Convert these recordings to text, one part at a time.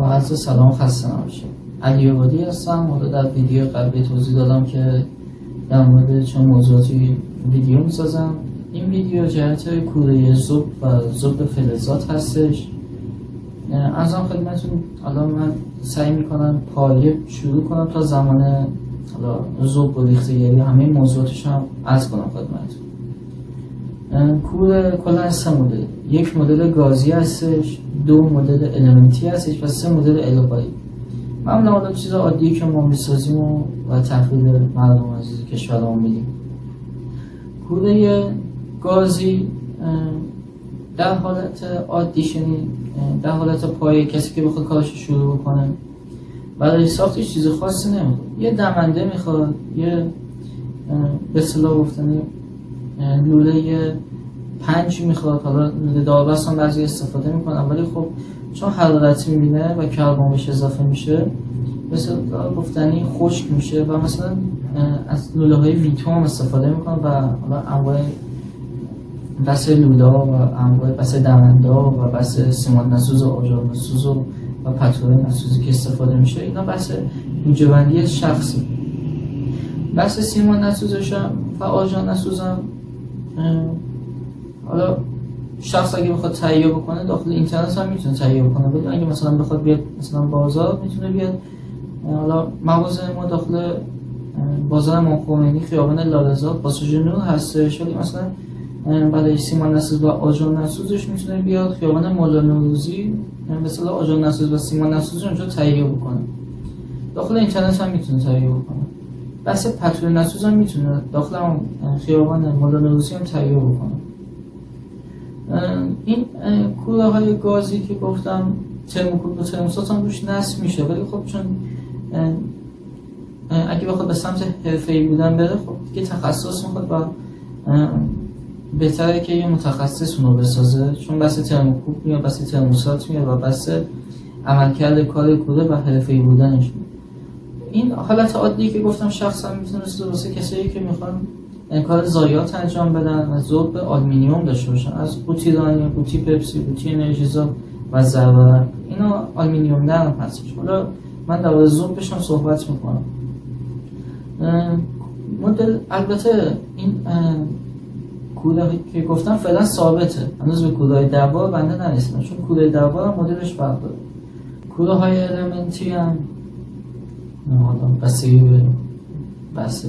با عرض سلام خسته نباشید. علی عبادی هستم. حالا در ویدیو قبلی توضیح دادم که در مورد چه موضوعاتی ویدیو میسازم. این ویدیو جهت کوره ذوب و ذوب فلزات هستش. ارزم خدمتتون الان من سعی میکنم پایه شروع کنم تا زمان حالا ذوب و ریخته‌گری همه موضوعاتش هم عرض کنم خدمتتون. کوره کلا 3 مدل، یک مدل گازی هستش، 2 مدل المنتی هستش و 3 مدل القایی. معمولا حالا چیز عادی که ما میسازیم و تحویل مردم عزیز کشورمون میدیم. کوره گازی در حالت عادیش، یعنی در حالت پایه، کسی که بخواد کارش شروع کنه برای ساختش چیز خاصی نمیخواد. یه دمنده میخواد، یه به اصطلاح گفتنی لوله 5 میخواد. حالا لوله داربست هم بعضی استفاده میکنن، ولی خب چون حرارتی میبینه و کربن بهش اضافه میشه مثل گفتنی خشک میشه و مثلا از لوله های ویتو هم استفاده میکنن و حالا انواع بس لوله و انواع بس دمنده و بس سیمان نسوز و آجر نسوز و پتوره نسوزی که استفاده میشه، اینا بس بودجه‌بندی شخصی. بس سیمان نسوزش هم و آجر نسوز هم حالا شخص اگه بخواد تهیه بکنه داخل اینترنت هم میتونه تهیه بکنه، ولی اگه مثلا بخواد بیاد مثلا بازار میتونه بیاد. حالا مغازه ما داخل بازار امام خمینی خیابان لاله‌زاد پاساژ نور هستش، ولی مثلا برای سیمان نسوز و آجر نسوزش میتونه بیاد خیابان مولا نوروزی مثلا آجر نسوز و سیمان نسوزش اونجا تهیه بکنه. داخل اینترنت هم میتونه تهیه بکنه. بس پتوله نسوز هم میتونه داخل خیابان مولا نوروزی هم تهیه بکنه. این کوره های گازی که گفتم ترموکول و ترموستات هم روش نصب میشه، ولی خب چون اگه بخواد به سمت حرفه‌ای بودن بره خب دیگه تخصص میخواد و بهتره که یه متخصص اونو بسازه، چون بس ترموکول میاد، بس ترموستات میاد و بس عملکرد کار کوره و حرفه‌ای بودنش میاد. این حالت عادی که گفتم شخصا میتونه واسه کسایی که میخوان کار ضایعات انجام بدن و ذوب آلومینیوم داشته باشن، از قوطی رانی، قوطی پپسی، قوطی انرژیزا و ضربه، اینا آلومینیوم نرم هستش. حالا من در مورد ذوبش هم صحبت میکنم. مدل البته این کوره که گفتم فعلا ثابته، هنوز به کوره دوار بنده نرسیدم، چون کوره دوار هم مدلش فرق داره. کوره های المنتی هم حالا بستگی به بس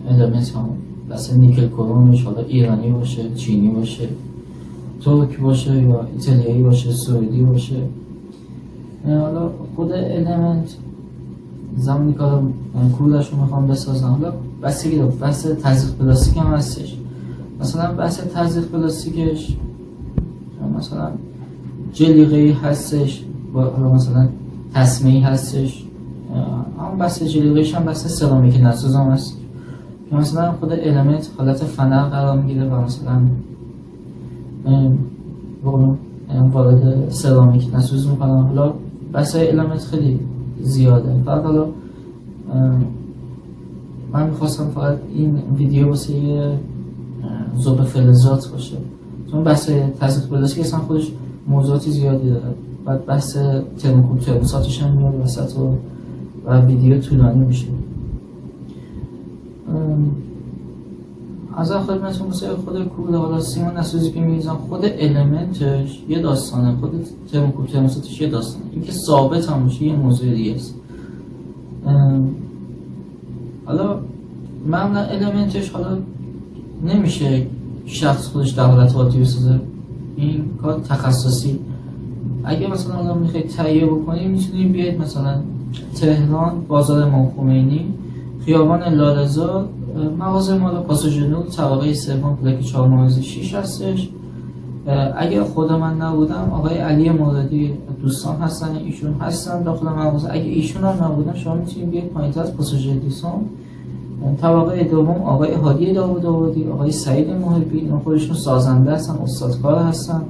المنت هم، بس نیکل کرونش حالا ایرانی باشه، چینی باشه، ترک باشه یا ایتالیایی باشه، سوئدی باشه. حالا خود المنت زمانی که کورش رو میخوام بسازم، حالا بستگی داره، بس تزریق پلاستیک هم هستش. مثلا بس تزریق پلاستیکش مثلا جلیقه‌ای هستش، حالا مثلا تسمه‌ای هستش، اما بس جلیقه‌ایش هم بس سرامیک نسوز هم هست که مثلا خود المنت حالت فنر قرار میگیره و مثلا وارد سرامیک نسوز میکنن. حالا بس المنت خیلی زیاده. فقط حالا من میخواستم فقط این ویدیو واسه یه ذوب فلزات باشه، چون بس تزریق پلاستیک اصلا خودش موضوعاتی زیادی داره. بعد بس ترموکول ترموستاتش هم میاد وسط و ویدیو طولانی میشه. از خدمتتون واسه خود کوره حالا سیمان نسوزی که میریزم، خود المنتش یه داستانه، خود ترموکول ترموستاتش یه داستانه. اینکه ثابت هم باشه یه موضوع دیگه است. حالا معمولا المنتش حالا نمیشه شخص خودش در حالت عادی بسازه، این کار تخصصی. اگه مثلا حالا میخواید تهیه بکنید میتونید بیاید مثلا تهران بازار امام خمینی خیابان لاله‌زاد مغازه ما پاساژ نور طبقه 3 بلاک 4 هستش. اگه خود من نبودم آقای علی مرادی دوستان هستن، ایشون هستن داخل مغازه. اگه ایشون هم نبودن شما میتونید بیاید پایین‌تر از پاساژ دوستان طبقه دوم آقای هادی داوودی، آقای سعید محبی، اینا خودشون سازنده هستن، استادکار هستن.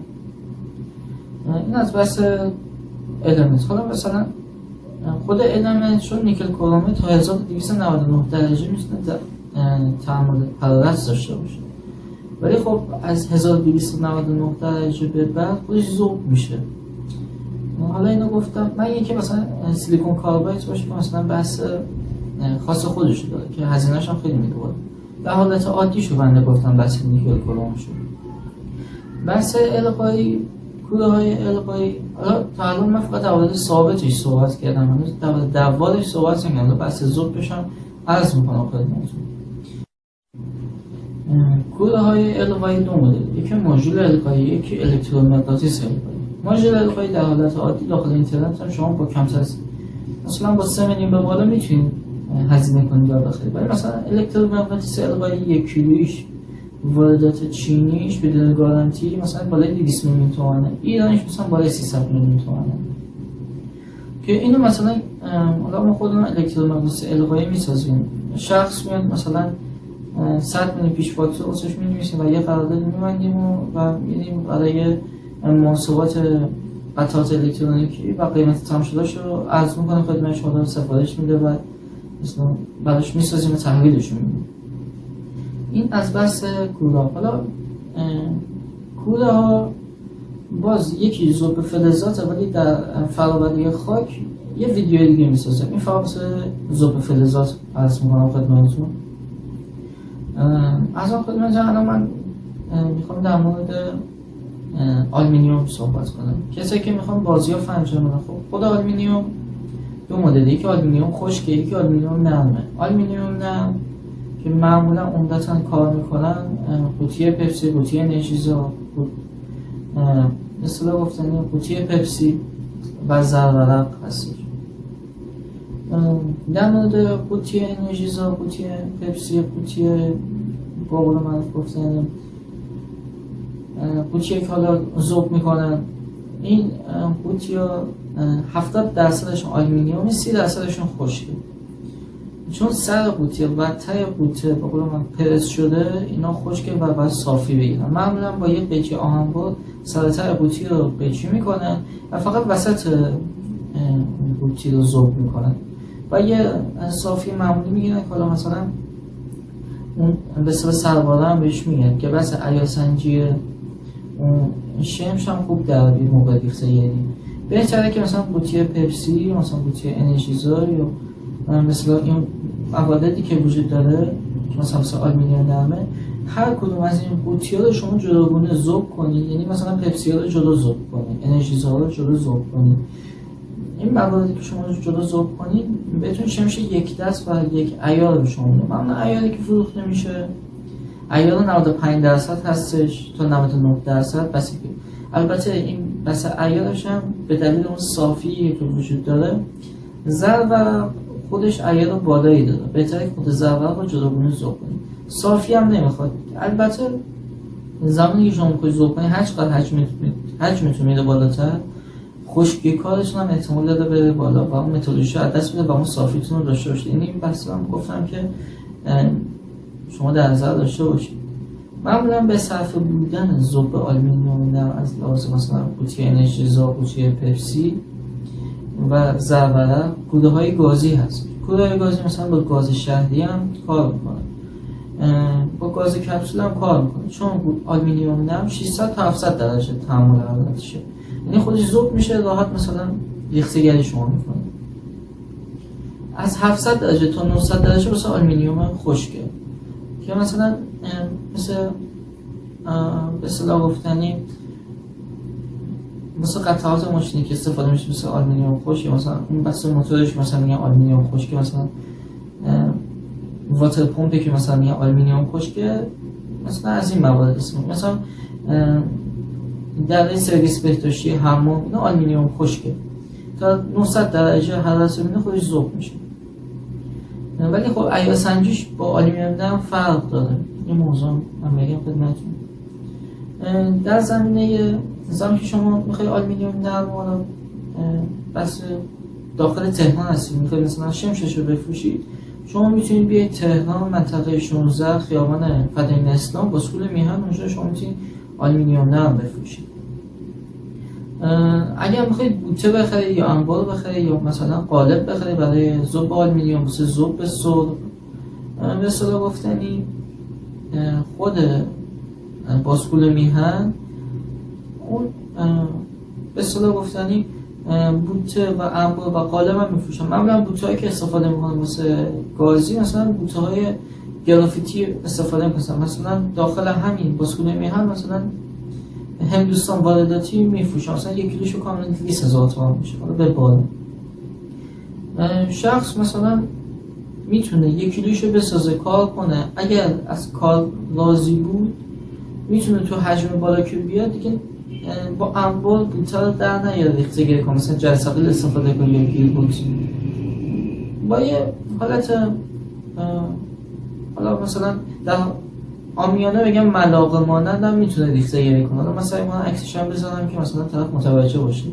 این از بس المنت. حالا مثلا خود المنت چون نیکل کروم تا 1299 درجه میتونه تحمل حرارت داشته باشه، ولی خب از 1299 درجه به بعد خودش ذوب میشه. حالا اینو گفتم من یکی مثلا سیلیکون کارباید باشه که مثلا بحث خاص خودش داره که هزینه‌اش هم خیلی میدوره. در حالت عادی شو بنده گفتم بحث نیکل کروم شد. بحث القایی کودهای القایی حالا تا الان من فقط در مورد ثابتش صحبت کردم، هنوز در مورد دوالش صحبت نکردم. بحث ذوبش هم عرض میکنم خدمتتون. کودهای القایی دو مدل، یکی ماژول القایی، یکی الکترومغناطیس القایی. ماژول القایی در حالت عادی داخل اینترنت هم شما با کمتر از مثلا با 3 میلیون به بالا میتونید هزینه کنید یا بخرید. ولی مثلا الکترومغناطیس القایی 1 کیلویش واردات چینیش بدون گارانتی مثلا بالای 200 میلیون تومانه، ایرانیش مثلا بالای 300 میلیون تومانه. که اینو مثلا حالا ما خودمون الکترومغناطیس القایی میسازیم، شخص میاد مثلا 100 میلیون پیش فاکتور واسش می‌نویسیم و یه قرارداد می‌بندیم و می‌ریم برای محاسبات قطعات الکترونیکی و قیمت تمام شده‌اش رو عرض می‌کنیم خدمت شما، سفارش میده و مثلا براش می‌سازیم و تحویلش میدیم. این از بحث کودها. حالا کودها باز یکی ذوب فلزات ولی در فرآوری خاک یه ویدیو دیگه می‌سازم. این فقط ذوب فلزات عرض می‌کنم خدمتتون. از آن خدمتتون الان من میخوام در مورد آلومینیوم صحبت کنم. کسایی که میخوام بازیافت انجام بدن، خب خود آلومینیوم دو مدله، یکی آلومینیوم خشکه، یکی آلومینیوم نرمه. آلومینیوم نرم که معمولا عمدتاً کار میکنن قوطی پپسی، قوطی انرژیزا، مثلا گفتنی قوطی پپسی و زرورق هستش. در مورد قوطی انرژیزا، قوطی پپسی، قوطی با قول معروف گفتن قوطی که حالا ذوب میکنن، این قوطی ها 70% آلومینیوم، 30% خشکه. چون سر قوطی و ته قوطی با قول من پرس شده، اینا خشکه و باید صافی بگیرن. معمولا با یه قیچی آهنبر سر ته قوطی رو قیچی میکنن و فقط وسط قوطی رو ذوب میکنن و یه صافی معمولی میگیرن که حالا مثلا اون به صورت سرباره هم بهش میگن که بس عیارسنجی شمش هم خوب در بیاد موقع ریخته. یعنی بهتره که مثلا قوطی پپسی، مثلا قوطی انرژیزا یا مثلا این موادی که وجود داره مثلا آلومینیوم نرمه، هر کدوم از این قوطی ها رو شما جداگانه ذوب کنید. یعنی مثلا پپسی ها رو جدا ذوب کنید، انرژیزا رو جدا ذوب کنید. این موادی که شما جدا ذوب کنید بهتون چه میشه؟ یک دست و یک عیار به شما میده. معمولا عیاری که فروخته میشه عیار 95% هستش تا 99%. بس البته این بس عیارش هم به دلیل اون صافی که وجود داره، زرورق خودش عیار بالایی داره، بهتره که خود زرورق رو جداگانه ذوب کنید. صافی هم نمیخواد. البته زمانی که شما میخواید ذوب کنید، هر چقدر حجمتون میره بالاتر، خشکی کارتون هم احتمال داره بره بالا و اون متدولوژی رو از دست بده و اون صافیتون رو داشته باشید. این بحث رو هم گفتم که شما در نظر داشته باشید. معمولا به صرفه بودن ذوب آلومینیوم نرم از لحاظ مثلا قوطی انرژیزا، قوطی پپسی و زرورق، کودهای گازی هست. کودهای گازی مثلا با گاز شهری هم کار میکنه، با گاز کپسول هم کار میکنه، چون آلومینیوم نرم 600 تا 700 درجه تحمل حرارتشه. یعنی خودش ذوب میشه راحت، مثلا ریختگی شما میکنه. از 700 درجه تا 900 درجه واسه آلومینیوم خشکه که مثلا مثل به اصطلاح گفتنی مثل قطعات ماشینی که استفاده میشه مثل آلومینیوم خشک، مثلا اون بس موتورش مثلا میگن آلومینیوم خشک، مثلا واتر پمپی که مثلا میگن آلومینیوم خشک، مثلا از این موارد اسم مثلا در سرویس بهداشتی حمام اینا آلومینیوم خشکه تا 900 درجه حرارت میده خودش ذوب میشه. ولی خب عیار سنجیش با آلومینیوم نرم فرق داره. این موضوع من بگم خدمتتون. در زمینه زمانی که شما میخوای آلومینیوم نرم رو بس داخل تهران هستید، میخوای مثلا شمشش رو بفروشید، شما میتونید بیاید تهران منطقه 16 خیابان فدای اسلام با سکول میهن، اونجا شما میتونید آلومینیوم نرم بفروشید. اگر میخواید بوته بخرید یا انبار بخرید یا مثلا قالب بخرید برای ذوب آلومینیوم، مثل ذوب سرب، به اصطلاح گفتنی خود باسکول میهن اون به اصطلاح گفتنی بوته و انبار و قالب هم میفروشن. معمولا بوتهایی که استفاده میکنن واسه گازی مثلا بوته‌های گرافیتی استفاده میکنن. مثلا داخل همین بسکونه میهن مثلا هندوستان وارداتی میفروشن، مثلا یک کیلوشو کاملا 200,000 تومان میشه. حالا به بالا شخص مثلا میتونه یک کیلوشو بسازه، کار کنه، اگر از کار راضی بود میتونه تو حجم بالا که بیاد دیگه با انبار بوته رو در نیاره ریخته گیری کنه، مثلا جرثقیل استفاده کنه یا گیر بوکس با یه حالت حالا مثلا در عامیانه بگم ملاقه مانند هم میتونه ریخته گیری کنه. حالا مثلا من عکسش هم بذارم که مثلا طرف متوجه باشه،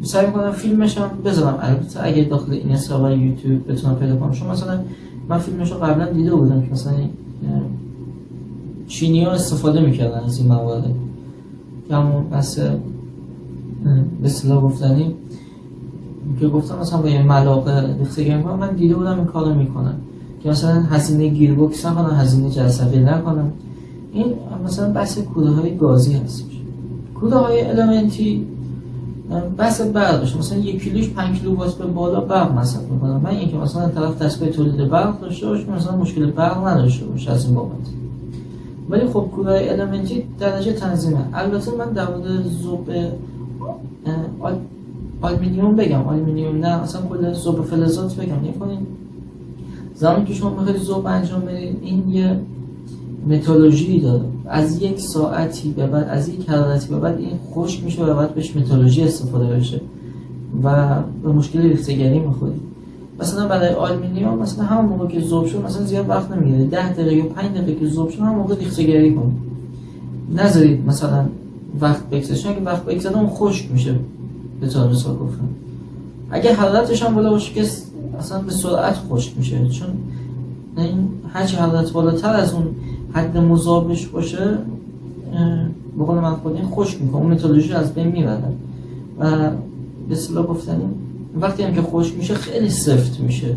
سعی میکنم فیلمش هم بذارم، البته اگه داخل این حساب یوتیوب بتونم پیدا کنم، چون مثلا من فیلمش رو قبلا دیده بودم که مثلا چینی ها استفاده میکردن از این موارد که همون بس به اصطلاح گفتنی که گفتم مثلا با یه ملاقه ریخته گیری کنم، من دیده بودم این کارو میکنن که مثلا هزینه گیربکس نکنن، هزینه جرثقیل نکنن. این مثلا بحث کوره های گازی هست. کوره های المنتی بحث برقش، مثلا یک کیلوش 5 کیلووات به بالا برق مصرف میکنه. من اینکه مثلا طرف دستگاه تولید برق داشته باشه مثلا مشکل برق نداشته باشه از این بابت. ولی خب کوره های المنتی درجه تنظیمه. البته من در مورد ذوب آلومینیوم بگم، آلومینیوم نه، مثلا کل ذوب فلزات بگم. نکنین زمانی که شما میخواید ذوب انجام بدید این یه متالورژی داره، از یک ساعتی به بعد، از یک حرارتی به بعد این خشک میشه و بعد بهش متالورژی استفاده بشه و به مشکل ریخته‌گری میخورید. مثلا برای آلومینیوم مثلا همون موقع که ذوب شد مثلا زیاد وقت نمیگیره، 10 دقیقه یا 5 دقیقه که ذوب شد همون موقع ریخته‌گری کنید. نذارید مثلا وقت بگذره، چون اگه وقت بگذره اون خشک میشه به طور مثال گفتم. اگه حرارتش هم بالا باشه که اصلا به سرعت خشک میشه، چون این هرچی حرارت بالاتر از اون حد مذابش باشه به قول من خودم خشک میکنه، اون متالورژی از بین میبره و به اصطلاح گفتنی وقتی هم که خشک میشه خیلی سفت میشه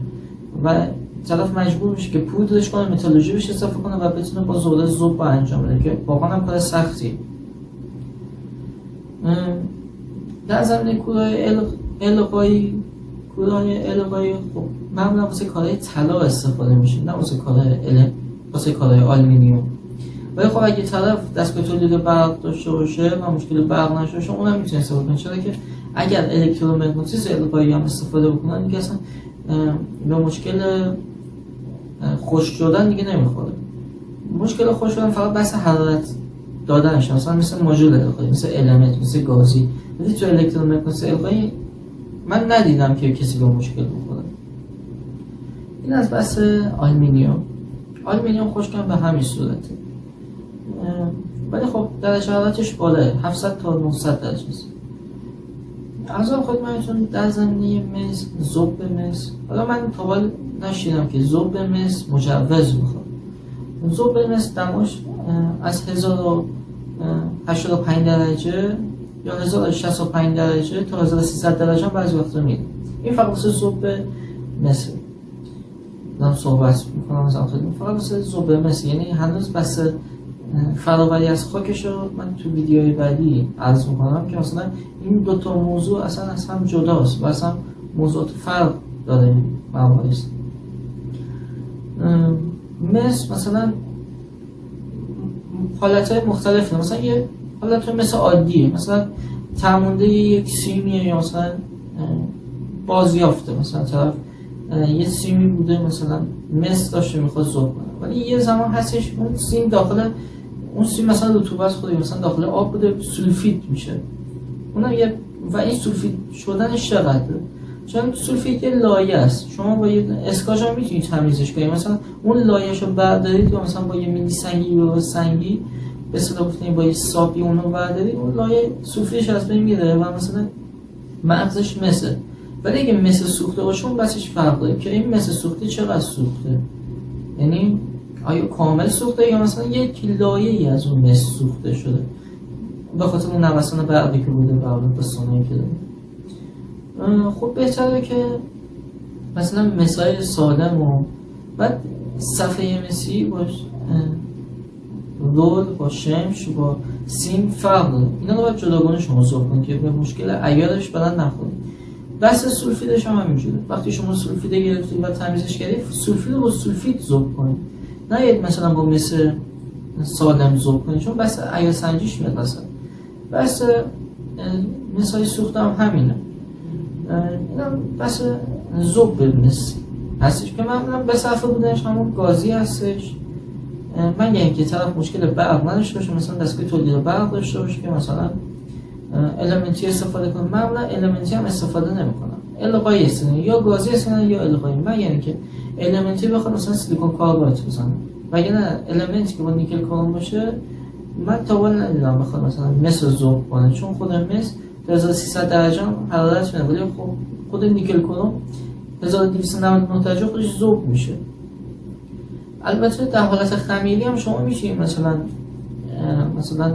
و طرف مجبور میشه که پودرش کنه، متالورژی بهش اضافه کنه و بتونه با ذوب ذوب انجام بده که واقعا هم کار سختی. در زمینه کورهای القایی خب معمولا واسه کارهای طلا استفاده میشه، نه واسه کارهای آلومینیوم. ولی خب اگه طرف دستگاه تولید برق داشته باشه و مشکل برق نشه باشه اونم میتونه استفاده کنه، چرا که اگر الکترومغناطیس القایی هم استفاده بکنن دیگه اصلا به مشکل خشک شدن دیگه نمیخوره. مشکل خشک شدن فقط بحث حرارت دادنش، مثلا مثل ماژول القایی، مثل المنت، مثل گازی. ولی تو الکترومغناطیس القایی من ندیدم که کسی به مشکل بخوره. این از بحث آلومینیوم. آلومینیوم خشکم به همین صورته، ولی خب درجه حرارتش بالاه، 700 تا 900 درجه است. از آن خدمتتون در زمینه مس، ذوب مس، حالا من تا حال نشیدم که ذوب مس مجوز بخواد. ذوب مس دماش از 1085 درجه یا 1065 درجه تا 1300 درجه هم بعضی وقتا میره. این فقط واسه ذوب مس دارم صحبت میکنم از آخرین، فقط واسه ذوب مس، یعنی هنوز بس فراوری از خاکش رو من تو ویدیوی بعدی عرض میکنم که مثلا این دوتا موضوع اصلا از هم جداست و اصلا موضوعات فرق داره مباحث. مثلا حالتهای مختلف، مثلا یه حالت مثل عادیه، مثلا تمونده یک سیمیه یا مثلا بازیافته، مثلا طرف یه سیمی بوده مثلا مس داشته میخواد ذوب کنه، ولی یه زمان هستش اون سیم داخل اون سیم مثلا رطوبت خودی مثلا داخل آب بوده سولفید میشه اونم یه، و این سولفید شدنش چقدره؟ چون سولفید یه لایه است، شما با یه اسکاچ هم میتونید تمیزش کنید، مثلا اون لایه‌شو بردارید و مثلا با یه میلی سنگی یا سنگی به اصطلاح گفتیم با یه ساپی اونو بردارید، اون لایه سولفیدش از بین میره و مثلا مغزش مثل. ولی اگه مثل سوخته باشه اون بسش فرق داره که این مثل سوخته چقدر سوخته، یعنی آیا کامل سوخته یا مثلا یک لایه‌ای از اون مثل سوخته شده به خاطر اون نوسان برقی که بوده و بستانهایی که داره. خب بهتره که مثلا مثال سالم و بعد صفحه مسی باش رول با شمش با سیم فرق داره، اینا رو باید جداگانه شما ذوب کنید که به مشکل عیارش بدن نخورید. بحث سولفیدش هم همینجوره. وقتی شما سولفید گرفتید و تمیزش کردید، سولفید رو با سولفید ذوب کنید، نه مثلا با مس سالم ذوب کنید، چون بحث عیار سنجیش میاد وسط. بحث مسای سوخت هم همینه، اینا بحث ذوب به مس هستش که معمولا به صفحه بودنش همون گازی هستش. من یعنی که طرف مشکل برق نداشته باشه، مثلا دستگاه تولید برق داشته باشه که مثلا المنتی استفاده کنه. معمولا المنتی هم استفاده نمیکنم، القایی استفاده یا گازی استفاده یا القایی. من یعنی که المنتی بخواد مثلا سیلیکون کاربایت بزنه، وگرنه المنتی که با نیکل کروم باشه من تا حالا ندیدم بخواد مثلا مس رو ذوب کنه، چون خود مس 1300 درجه حرارت میده، ولی خود نیکل کروم 1299 درجه خودش ذوب میشه. البته در حالت خمیری هم شما میشین مثلا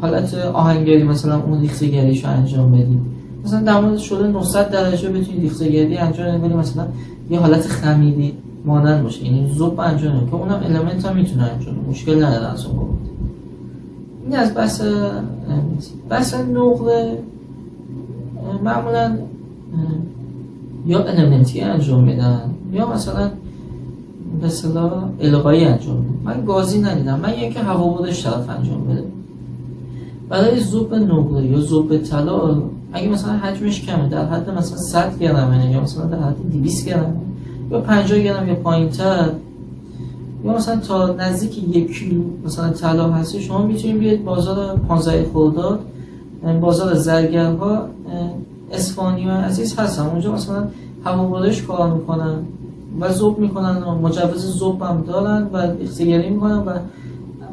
حالت آهنگری مثلا اون ریخته‌گریشو انجام بدید، مثلا در مورد شده 900 درجه بتونید ریخته‌گری انجام بدید، مثلا یه حالت خمیری مانند باشه، یعنی ذوب انجام بدید که اونم المنت هم میتونه انجام بده، مشکل نداره از اون بود. این از بحث نقل معمولا یا المنتی انجام میدن یا مثلا به اصطلاح القایی انجام میدن. من گازی ندیدم، من یکی هوابودش طرف انجام بده. برای ذوب نقره یا ذوب طلا اگه مثلا حجمش کمه، در حد مثلا 100 گرمه یا مثلا در حد 200 گرمه یا 50 گرم یا پایین‌تر، یا مثلا تا نزدیک 1 کیلو مثلا طلا هست، شما میتونید بیاید بازار 15 خرداد، بازار زرگرها اصفهانی و عزیز هستن، اونجا مثلا هوابودش کار میکنن و ذوب میکنن و مجوز ذوب هم دارن و ریخته‌گری میکنن و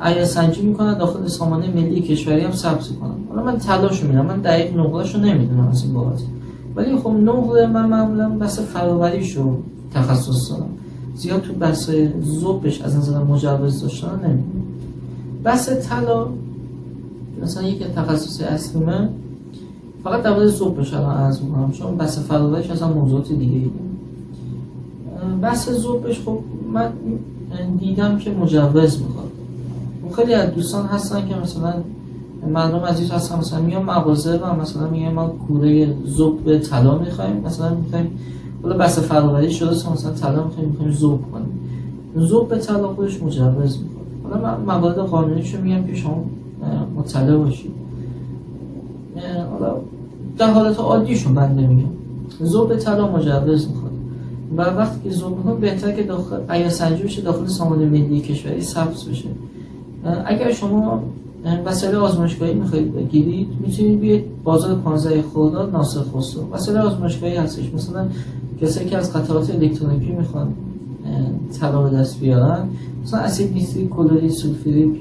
عیار سنجی میکنن، داخل سامانه ملی کشوری هم ثبت کنن. حالا من طلاشو میدونم، من دقیق نقله‌شو نمیدونم از این بابت، ولی خب نقل من معمولا بحث فراوریشو تخصص دارم، زیاد تو بحث ذوبش از نظر مجوز داشتن نمیدونم. بحث طلا مثلا یک تخصص اصلیمه، فقط در مورد ذوبش الان عرض میکنم، چون بحث فراوریش اصلا موضوعات دیگه ای. بحث ذوبش خب من دیدم که مجوز میخواد. خیلی از دوستان هستن که مثلا مردم عزیز هستن مثلا میان مغازه و مثلا میگن ما کوره ذوب طلا میخوایم، مثلا میخوایم حالا بحث فراوری شده مثلا طلا میخوایم ذوب کنیم. ذوب طلا خودش مجوز میخواد. حالا من موارد قانونیشو میگم که شما مطلع باشید. حالا در حالت عادیشون من نمیگم، ذوب طلا مجوز میخواد و وقتی که ذوب میکنه بهتره که داخل عیار سنجی بشه، داخل سامانه ملی کشوری ثبت بشه. اگر شما وسایل آزمایشگاهی میخواید بگیرید، میتونید بیاید بازار 15 خرداد ناصر خسرو، وسایل آزمایشگاهی هستش. مثلا کسایی که از قطعات الکترونیکی میخوان طلا به دست بیارن، مثلا اسید نیتریک کلورید سولفوریک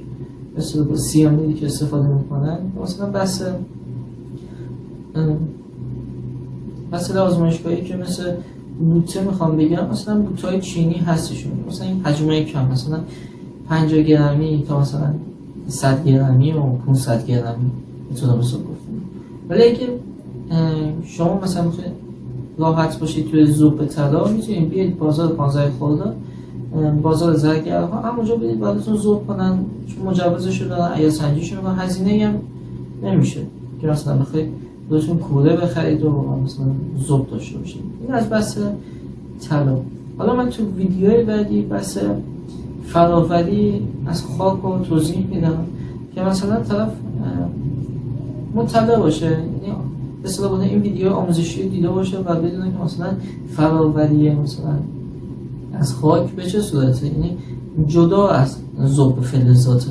مثلا سیانیدی که استفاده میکنن، مثلا بحث وسایل آزمایشگاهی که مثل بوته میخوام بگیرم، مثلا بوتهای چینی هستشون، مثلا این حجمای کم، مثلا 50 گرمی تا مثلا 100 گرمی و 500 گرمی میتونم مثلا گفتم. ولی اگه شما مثلا میخواید راحت باشید توی ذوب طلا، میتونید بیاید بازار 15 خرداد، بازار زرگرها، همونجا برید براتون ذوب کنن، چون مجوزش رو دارن، عیار سنجیشون رو، هزینه‌ای هم نمیشه که مثلا بخواید خودتون کوره بخرید و مثلا ذوب داشته باشید. این از بحث طلا. حالا من تو ویدیوهای بعدی بحث فراوری از خاک رو توضیح میدم که مثلا طرف مطلع باشه، یعنی مثلا بوده این ویدیو آموزشی دیده باشه و بدونه که مثلا فراوری مثلا از خاک به چه صورته، یعنی جدا از ذوب فلزاته.